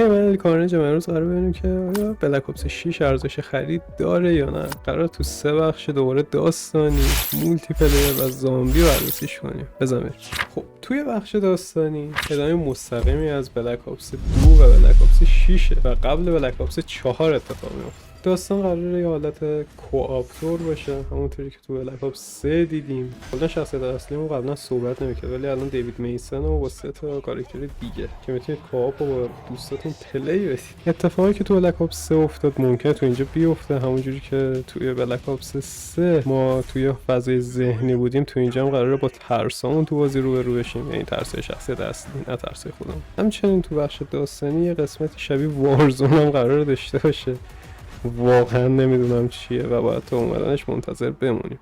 من کارنج امروز قرار ببینیم که آیا بلک اپس 6 ارزش خرید داره یا نه. قرار تو 3 بخش دوباره داستانی، مولتی پلیر و زامبی رو بررسیش کنیم. بزنیم. خب توی بخش داستانی ادامه مستقیمی از بلک اپس 2 و بلک اپس 6 و قبل بلک اپس 4 اتفاق میفته. داستان قراره یه حالت کوآپتور باشه، همونطوری که تو بلک اپس 3 دیدیم. کلا شخصیت اصلیمون قبلا صحبت نمی‌کرد، ولی الان دیوید میسن و با 3 تا کاراکتر دیگه که میتونید کوآپ رو با دوستاتون پلی بدید. اتفاقی که تو بلک اپس 3 افتاد ممکنه تو اینجا بیفته، همونجوری که توی بلک اپس 3 ما توی فضای ذهنی بودیم، تو اینجا هم قراره با ترسامون تو بازی رو بشیم، یعنی ترسای شخصیت اصلی نه ترسای خودمون. همچنین تو بخش داستانی یه قسمتی شبیه وارزون هم قرار داشته باشه. واقعا نمیدونم چیه و باید تا اومدنش منتظر بمونیم.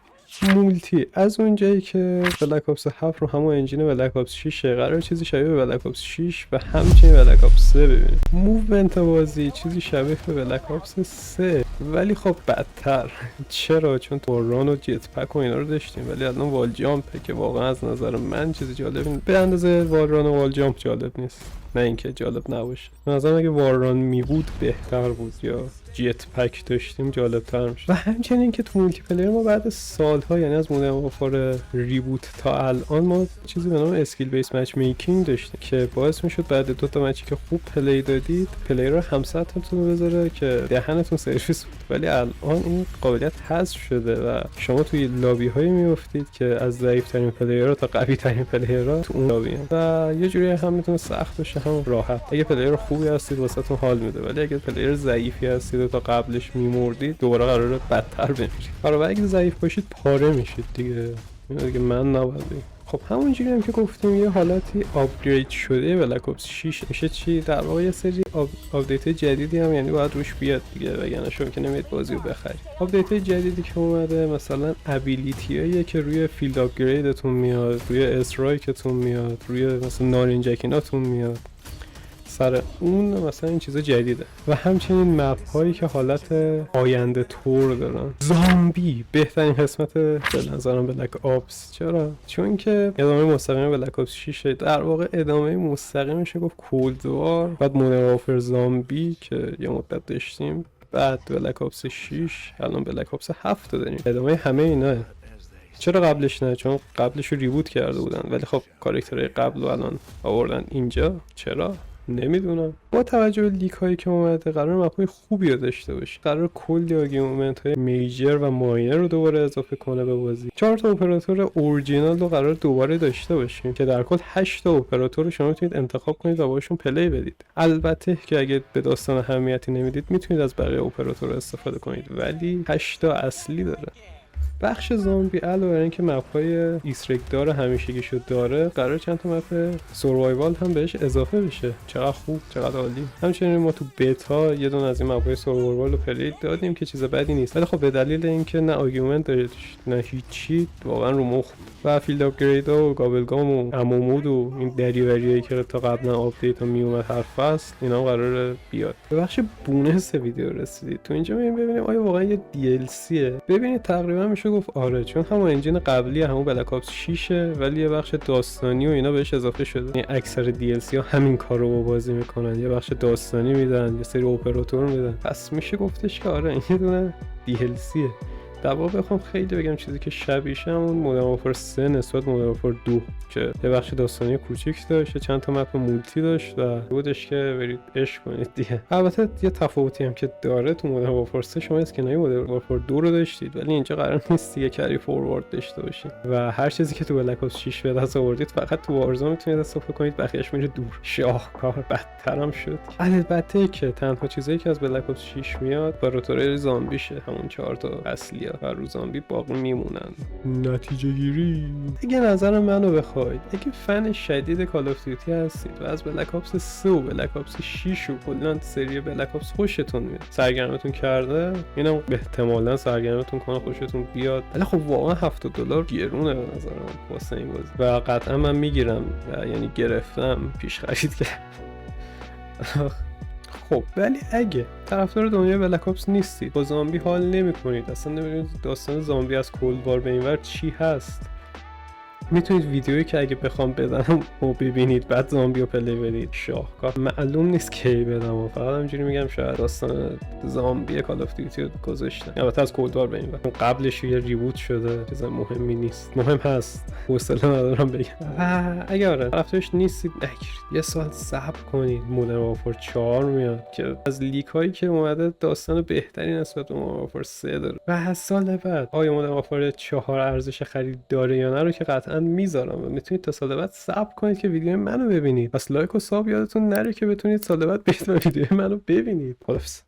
مولتی از اونجایی که بلک اپس 7 رو همون انجین بلک اپس 6 قرار چیزی شبیه به بلک اپس 6 و همچنین بلک اپس 3 ببینیم. موومنت بازی چیزی شبیه به بلک اپس 3 ولی خب بدتر. چرا؟ چون توران و جت پک و اینا رو داشتیم، ولی الان وال جامپه که واقعا از نظر من چیزی جالب نیست. به اندازه واران و وال جامپ جالب نیست، نه اینکه جالب نباشه. مثلا اگه واران می بود بهتر بود یا جت پک داشتیم جالب تر میشه. و همچنین که تو مولتی پلیر ما بعد سالها، یعنی از مودرن وارفار ریبوت تا الان، ما چیزی به نام اسکیل بیس مچ میکینگ داشتیم که باعث میشد بعد 2 تا مچی که خوب پلی دادید پلیر رو همسطحتون رو بذاره که دهنتون سرویس بود، ولی الان این قابلیت حذف شده و شما توی لابی هایی میافتید که از ضعیف ترین پلیرها تا قوی ترین پلیرها تو اون لابی هست و یه جوری هم میتونه سخت بشه هم راحت. اگه پلیر خوبی هستید واسهتون حال میده، ولی اگه پلیر ضعیفی هستید تا قبلش میمردید دوباره قراره بدتر بمیرید. برای اگه ضعیف باشید پاره میشید دیگه من نباید. خب همونجوری هم که گفتیم یه حالتی آپگرید شده بلک اپس 6 میشه چی؟ در واقع یه سری آپدیت جدیدی هم یعنی باید روش بیاد دیگه، وگرنه شما که نمیاد بازی رو بخرید. آپدیت جدیدی که اومده مثلا ابیلیتیایی که روی فیلد آپگریدتون میاد، روی استرایکتون میاد، روی مثلا نارنجکیناتون میاد، سر اون مثلا این چیزا جدیده. و همچنین مپ هایی که حالت آینده تور دارن. زامبی بهترین قسمت به نظرم بلک آپس. چرا؟ چون که ادامه مستقیم بلک آپس 6 در واقع ادامه مستقیمش گفت کولد وار، بعد مودرن وارفار زامبی که یه مدت داشتیم، بعد بلک آپس 6، الان بلک آپس 7 داریم. ادامه همه اینا. چرا قبلش نه؟ چون قبلش رو ریبوت کرده بودن، ولی خب کاراکترهای قبل رو الان آوردن اینجا. چرا؟ نمیدونم. با توجه به لیک هایی که اومده قرار مپ‌های خوبی رو داشته باشه. قرار کلی آرگومنت های میجر و ماینر رو دوباره اضافه کنه به بازی. 4 تا اپراتور اورجینال رو قرار دوباره داشته باشیم که در کل 8 تا اپراتور رو شما میتونید انتخاب کنید و باشون پلی بدید. البته که اگه به داستان اهمیتی نمیدید میتونید از بقیه اپراتور استفاده کنید، ولی 8 تا اصلی داره. بخش زامبی علاوه بر اینکه مپ‌های ایستر اگ دار همیشگیشو داره، قرار چند تا مپ سروایوال هم بهش اضافه بشه. چقدر خوب، چقدر عالی. همچنین ما تو بتا یه دونه از این مپ‌های سروایوال رو پلی دادیم که چیز بدی نیست، ولی خب به دلیل اینکه نه آرگومنت داره نه هیچی، واقعا رو مخ. و فیلد آپگریدها و گابلگام و امومود و این دریوریایی که تا قبلا آپدیت ها میومد هر فصل، اینا هم قراره بیاد. به بخش بونس ویدیو رسیدید. تو اینجا ببینیم آیا واقعا یه DLC. ببینید تقریبا میشه گفت آره، چون همون انجین قبلی همون بلک آپس 6 ولی یه بخش داستانی و اینا بهش اضافه شده. یعنی اکثر DLC ها همین کارو با بازی میکنن، یه بخش داستانی میدن، یه سری اپراتور میدن. پس میشه گفتش که آره این یه دونه DLC. در واقع بخوام خیلی بگم چیزی که شبیشه همون مودرن وارفار 3 نسبت مودرن وارفار 2 که یه بخش داستانی کوچیک داشت، چند تا مپ مولتی داشت و بودش که برید عشق کنید دیگه. البته یه تفاوتی هم که داره، تو مودرن وارفار 3 شما اسکنای مودرن وارفار 2 رو داشتید، ولی اینجا قرار نیست دیگه کری فوروارد داشته باشید و هر چیزی که تو بلک آپس 6 به دست آوردید فقط تو وارزون میتونید استفاده کنید، بقیه‌اش میره دور. شاهکار. بدتر هم شد. البته که تنها چیزایی که از بلک آپس 6 میاد اپراتور زامبیشه، همون 4 تا اصلی و رو زامبی باقی میمونن. نتیجه گیری، اگه نظر منو بخواید، اگه فن شدید کال آف دیوتی هستید و از بلک آپس 3 و بلک آپس 6 و کلا سری بلک آپس خوشتون میاد، سرگرمتون کرده، اینم احتمالاً سرگرمتون کنه خوشتون بیاد، ولی خب واقعا $70 گرونه به نظرم واسه این بازی و قطعا من میگیرم، یعنی گرفتم، پیش خرید کردم. خب ولی اگه طرفدار دنیای بلک آپس نیستید، با زامبی حال نمی‌کنید، اصلا نمی‌دونید داستان زامبی از کولد وار به اینور چی هست، میتونید ویدیویی که اگه بخوام بدم و ببینید بعد زامبیو پلی بدید. شاهکار. معلوم نیست کی بدم و فقط همینجوری میگم شاید داستان زامبی کال اف دیوتی گذاشتن. البته از کولد وار بریم قبلش یه ریبوت شده، چیز مهمی نیست. مهم هست، حوصله ندارم بگم. اگه آره طرفش نیستید نگیرید، یه سال صبر کنید. مودرن وارفار 4 میاد که از لیک هایی که اومده داستان بهتری نسبت به مودرن وارفار 3 داره و از سال بعد آیا مودرن وارفار 4 ارزش خرید داره یا نه رو که قطعا میذارم و میتونید تا سال بعد صبر کنید که ویدیو منو ببینید. پس لایک و ساب یادتون نره که بتونید سال بعد برید و ویدیو منو ببینید. خلاص